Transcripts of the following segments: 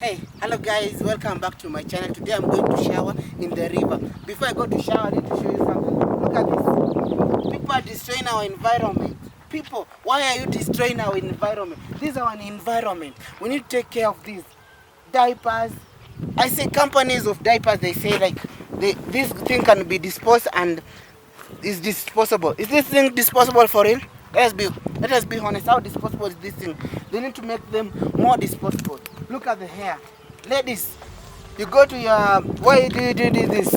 Hey, hello guys, welcome back to my channel. Today I'm going to shower in the river. Before I go to shower, I need to show you something. Look at this. People are destroying our environment. People, why are you destroying our environment? This is our environment. We need to take care of these diapers. I say companies of diapers, they say like this thing can be disposed and is disposable. Is this thing disposable for real? Let us be honest. How disposable is this thing? They need to make them more disposable. Look at the hair. Ladies, you go to your... Why do you do this?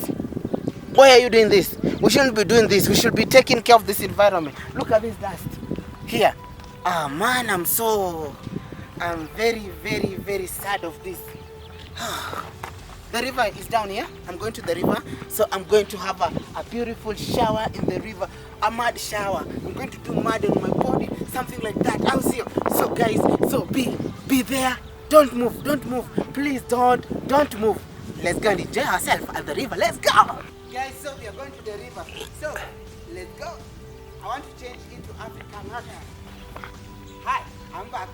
Why are you doing this? We shouldn't be doing this. We should be taking care of this environment. Look at this dust. Here. Ah man, I'm very sad of this. The river is down here. I'm going to the river. So I'm going to have a beautiful shower in the river. A mud shower. I'm going to do mud on my body. Something like that. I'll see you. So guys, so be there. Don't move. Please don't move. Let's go and enjoy ourselves at the river. Let's go. Guys, so we are going to the river. So let's go. I want to change into African attire. Hi, I'm back.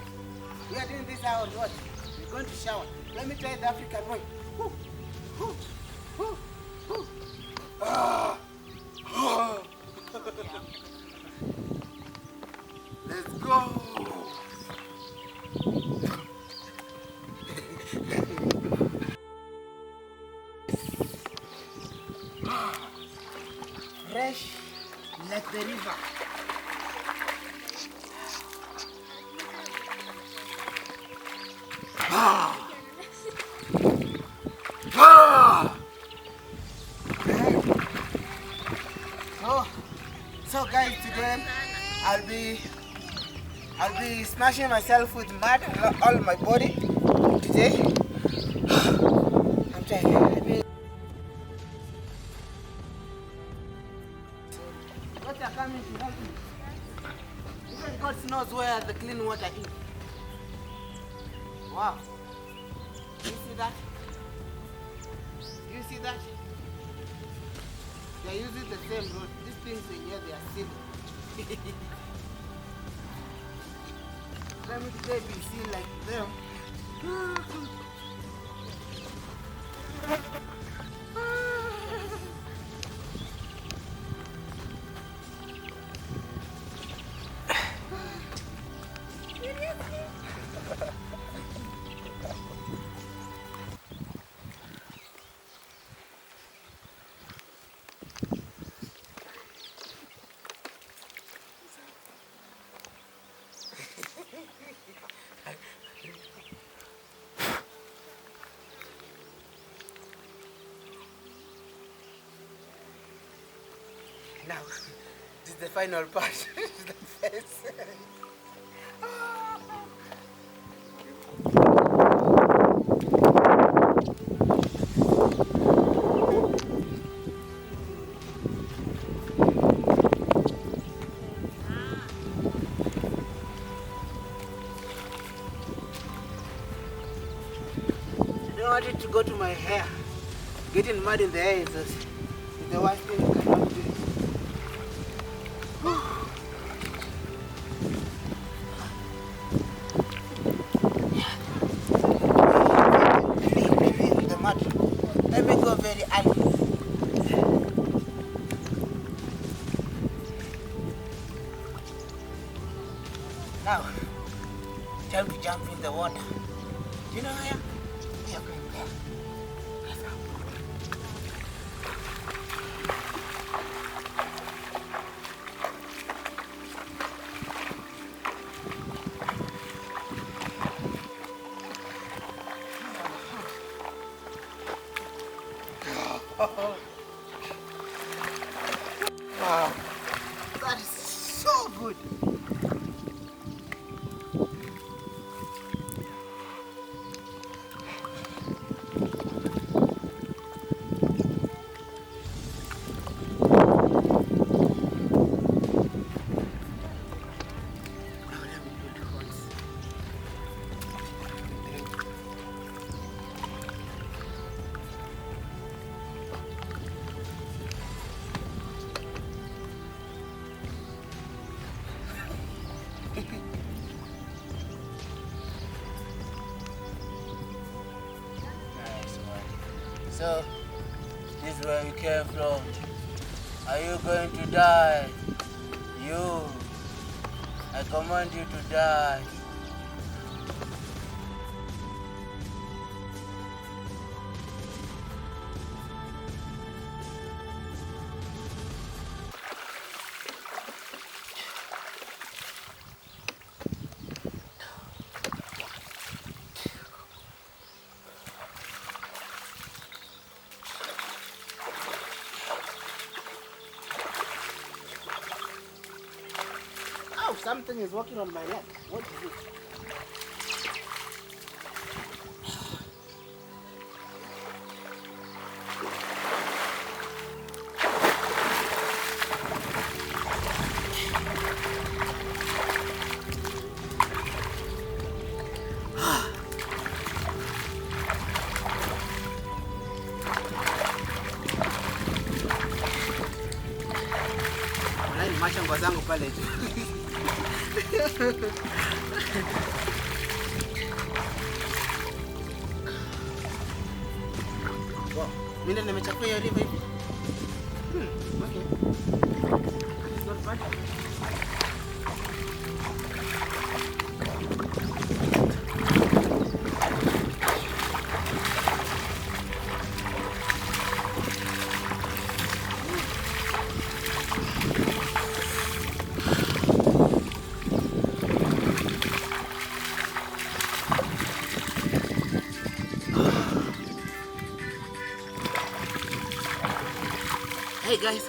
We are doing this out what? We're going to shower. Let me try the African way. Let's go. Fresh like the river. So guys, today I'll be smashing myself with mud all my body today. I'm trying. Water coming to help me. Even God knows where the clean water is. Wow. You see that? You see that? They are using the same road. These things in here, they are silly. Let me today be seen like them. Now, this is the final part. The face. I don't want it to go to my hair. Getting mud in the hair is the worst thing you cannot do. Believe the mud. Let me go very early. Now, time to jump in the water. Do you know where? We are going there. Let's go. Wow, that is so good. So, this is where you came from. Are you going to die? You. I command you to die. Oh, something is working on my leg. What is it? Macha nguo zangu pale juu. Wow, mimi nimechafua hiyo river hivi. Okay. It's not bad. Hey guys,